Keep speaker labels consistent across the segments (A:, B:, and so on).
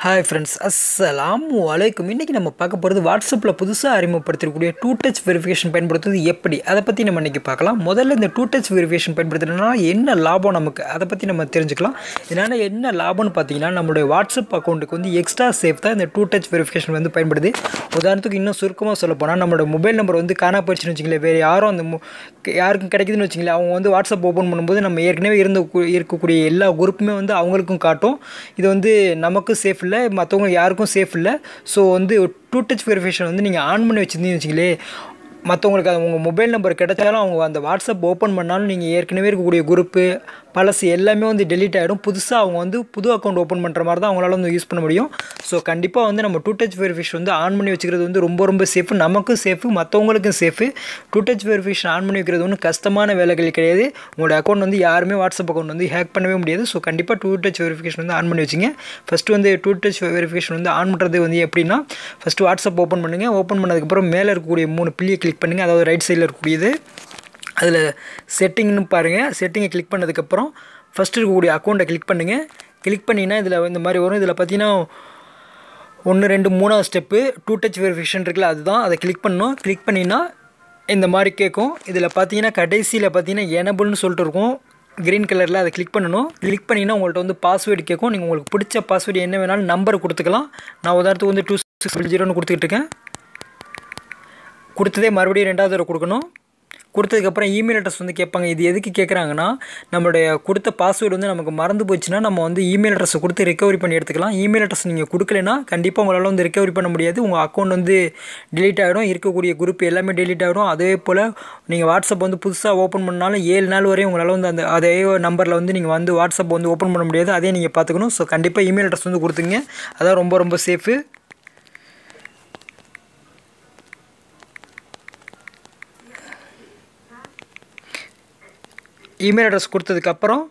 A: Hi friends, அஸ்ஸலாமு அலைக்கும். இன்றைக்கி நம்ம பார்க்க போகிறது வாட்ஸ்அப்பில் புதுசாக அறிமுகப்படுத்தக்கூடிய டூ டச் வெரிஃபிகேஷன் பயன்படுத்துவது எப்படி, அதை பற்றி நம்ம இன்றைக்கி பார்க்கலாம். முதல்ல இந்த டூ டச் வெரிஃபிகேஷன் பயன்படுத்துறதுனா என்ன லாபம் நமக்கு, அதை பற்றி நம்ம தெரிஞ்சுக்கலாம். இதனால் என்ன லாபம்னு பார்த்தீங்கன்னா, நம்மளுடைய வாட்ஸ்அப் அக்கௌண்ட்டுக்கு வந்து எக்ஸ்ட்ரா சேஃப் தான் இந்த டூ டச் வெரிஃபிகேஷன் வந்து பயன்படுது. உதாரணத்துக்கு இன்னும் சுருக்கமாக சொல்ல போனால், நம்மளோட மொபைல் நம்பர் வந்து காணா போயிடுச்சுன்னு வச்சிங்களேன், வேறு யாரும் அந்த யாருக்கும் கிடைக்குதுன்னு வச்சிங்களேன், அவங்க வந்து வாட்ஸ்அப் ஓப்பன் பண்ணும்போது நம்ம ஏற்கனவே இருக்கக்கூடிய எல்லா குரூப்புமே வந்து அவங்களுக்கும் காட்டும். இது வந்து நமக்கு சேஃப் இல்லை, மற்றவங்க யாருக்கும் சேஃப் இல்லை. ஸோ வந்து டூ டச் வெரிஃபிகேஷன் வந்து நீங்கள் ஆன் பண்ணி வச்சுருந்தீங்கன்னு வச்சுங்களேன், மற்றவங்களுக்கு அது உங்கள் மொபைல் நம்பர் கிடைச்சாலும் அவங்க அந்த வாட்ஸ்அப் ஓப்பன் பண்ணாலும் நீங்கள் ஏற்கனவே இருக்கக்கூடிய குரூப்பு பழசு எல்லாமே வந்து டெலீட் ஆகிடும். புதுசாக அவங்க வந்து புது அக்கௌண்ட் ஓப்பன் பண்ணுற மாதிரி தான் அவங்களால வந்து யூஸ் பண்ண முடியும். ஸோ கண்டிப்பாக வந்து நம்ம டூ டச் வெரிஃபிகேஷன் வந்து ஆன் பண்ணி வச்சுக்கிறது வந்து ரொம்ப சேஃபு, நமக்கும் சேஃபு, மற்றவங்களுக்கும் safe. Two touch verification on பண்ணி வைக்கிறது ஒன்றும் கஷ்டமான வேலைகள் கிடையாது. உங்களோட அக்கௌண்ட் வந்து யாருமே வாட்ஸ்அப் அக்கௌண்ட் வந்து ஹேக் பண்ணவே முடியாது. ஸோ கண்டிப்பாக டூ டச் வெரிஃபிகேஷன் வந்து ஆன் பண்ணி வச்சுங்க. ஃபஸ்ட்டு வந்து டூ டச் வெரிஃபிகேஷன் வந்து ஆன் பண்ணுறது வந்து எப்படின்னா, ஃபஸ்ட்டு வாட்ஸ்அப் ஓப்பன் பண்ணுங்கள். ஓப்பன் பண்ணதுக்கப்புறம் மேலே இருக்கக்கூடிய 3 புள்ளியை கிளிக் பண்ணுங்கள், அதாவது ரைட் சைடில் இருக்கக்கூடியது. அதில் செட்டிங்னு பாருங்கள். செட்டிங்கை கிளிக் பண்ணதுக்கப்புறம் ஃபஸ்ட்டு இருக்கக்கூடிய அக்கௌண்ட்டை கிளிக் பண்ணுங்கள். கிளிக் பண்ணிங்கன்னா இதில் இந்த மாதிரி வரும். இதில் பார்த்தீங்கன்னா 1 2 3ஆவது ஸ்டெப்பு டூ டச் வெரிஃபிகேஷன் இருக்குல்ல, அதுதான். அதை கிளிக் பண்ணணும். கிளிக் பண்ணிங்கன்னா இந்த மாதிரி கேட்கும். இதில் பார்த்தீங்கன்னா கடைசியில் பார்த்தீங்கன்னா எனபிள்னு சொல்லிட்டு இருக்கும் க்ரீன் கலரில், அதை கிளிக் பண்ணணும். கிளிக் பண்ணிங்கன்னா உங்கள்கிட்ட வந்து பாஸ்வேர்டு கேட்கும். நீங்கள் உங்களுக்கு பிடிச்ச பாஸ்வேர்டு என்ன வேணாலும் நம்பர் கொடுத்துக்கலாம். நான் உதாரணத்துக்கு வந்து 2600 கொடுத்துக்கிட்டு இருக்கேன். கொடுத்ததே மறுபடியும் 2வது தடவை கொடுக்கணும். கொடுத்ததுக்கப்புறம் இமெயில் அட்ரஸ் வந்து கேட்பாங்க. இது எதுக்கு கேட்குறாங்கன்னா, நம்மளுடைய கொடுத்த பாஸ்வேர்டு வந்து நமக்கு மறந்து போச்சுன்னா நம்ம வந்து இமெயில் அட்ரஸை கொடுத்து ரெக்கவரி பண்ணி எடுத்துக்கலாம். இமெயில் அட்ரஸ் நீங்கள் கொடுக்கலைன்னா கண்டிப்பாக உங்களால் வந்து ரெக்கவரி பண்ண முடியாது. உங்கள் அக்கௌண்ட் வந்து டெலீட் ஆகிடும். இருக்கக்கூடிய குரூப் எல்லாமே டெலீட் ஆகிடும். அதே போல் நீங்கள் வாட்ஸ்அப் வந்து புதுசாக ஓப்பன் பண்ணாலும் 7 நாள் வரையும் உங்களால் வந்து அதே நம்பரில் வந்து நீங்கள் வந்து வாட்ஸ்அப் வந்து ஓப்பன் பண்ண முடியாது. அதே நீங்கள் பார்த்துக்கணும். ஸோ கண்டிப்பாக இமெயில் அட்ரஸ் வந்து கொடுத்துங்க. அதான் ரொம்ப சேஃபு. இமெயில் அட்ரஸ் கொடுத்ததுக்கப்புறம்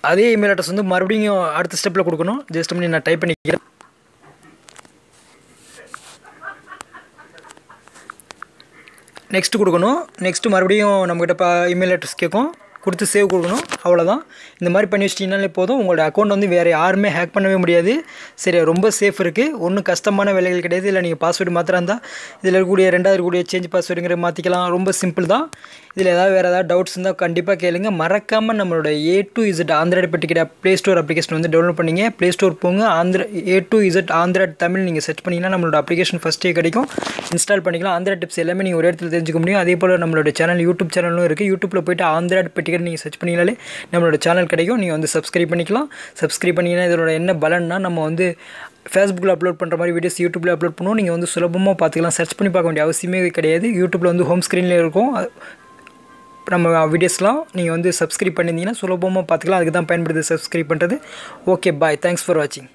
A: அதே இமெயில் அட்ரஸ் வந்து மறுபடியும் அடுத்த ஸ்டெப்பில் கொடுக்கணும். ஜஸ்ட் பண்ணி நான் டைப் பண்ணிக்கிறேன். நெக்ஸ்ட்டு கொடுக்கணும். நெக்ஸ்ட்டு மறுபடியும் நம்மக்கிட்ட இமெயில் அட்ரஸ் கேட்கும். கொடுத்து சேவ் கொடுக்கணும். அவ்வளோதான். இந்த மாதிரி பண்ணி வச்சிட்டிங்கனாலே போதும். உங்களோட அக்கௌண்ட் வந்து வேறு யாருமே ஹேக் பண்ணவே முடியாது. சரி, ரொம்ப சேஃப் இருக்குது. ஒன்றும் கஷ்டமான வேலைகள் கிடையாது. இல்லை நீங்கள் பாஸ்வேர்டு மாத்திரம் இருந்தால் இதில் இருக்கக்கூடிய 2வது இருக்கக்கூடிய சேஞ்ச் பாஸ்வேர்டுங்கிற மாற்றிக்கலாம். ரொம்ப சிம்பிள் தான். இதில் வேறு ஏதாவது டவுட்ஸ் இருந்தால் கண்டிப்பாக கேளுங்க. மறக்காமல் நம்மளோட A to Z ஆண்ட்ராய்டு பெட்டிக்கிட்ட ப்ளே ஸ்டோர் அப்ளிகேஷன் வந்து டவுன்லோட் பண்ணிங்க. ப்ளே ஸ்டோர் போங்க, A to Z Android Tamil நீங்கள் சர்ச் பண்ணிங்கன்னா நம்மளோட அப்ளிகேஷன் ஃபஸ்ட்டே கிடைக்கும். இன்ஸ்டால் பண்ணிக்கலாம். ஆண்ட்ராய்டு டிப்ஸ் எல்லாமே நீங்கள் ஒரு இடத்துல தெரிஞ்சுக்க முடியும். அதே போல் நம்மளோட சேனல் யூடியூப் சேனலும் இருக்குது. யூடியூப்பில் போய்ட்டு ஆண்ட்ராய்டு பெட்டிக்கிட்ட நீங்கள் சர்ச் பண்ணிங்கனாலே நம்மளோட சேனல் கிடைக்கும். நீங்கள் வந்து சப்ஸ்கிரைப் பண்ணிக்கலாம். சப்ஸ்கிரைப் பண்ணிங்கன்னா இதோட என்ன பலன்னா, நம்ம வந்து ஃபேஸ்புக்கில் அப்லோட் பண்ணுற மாதிரி வீடியோஸ் யூடியூப்பில் அப்லோட் பண்ணுவோம். நீங்கள் வந்து சுலபமாக பார்த்துக்கலாம். சர்ச் பண்ணி பார்க்க வேண்டிய அவசியமே கிடையாது. யூடியூப்பில் வந்து ஹோம் ஸ்க்ரீனில் இருக்கும் நம்ம வீடியோஸ்லாம். நீங்கள் வந்து சப்ஸ்கிரைப் பண்ணியிருந்தீங்கன்னா சுலபமாக பார்த்துக்கலாம். அதுக்கு தான் பயன்படுது சப்ஸ்கிரைப் பண்ணுறது. Okay, bye. தேங்க்ஸ் ஃபார் வாட்சிங்.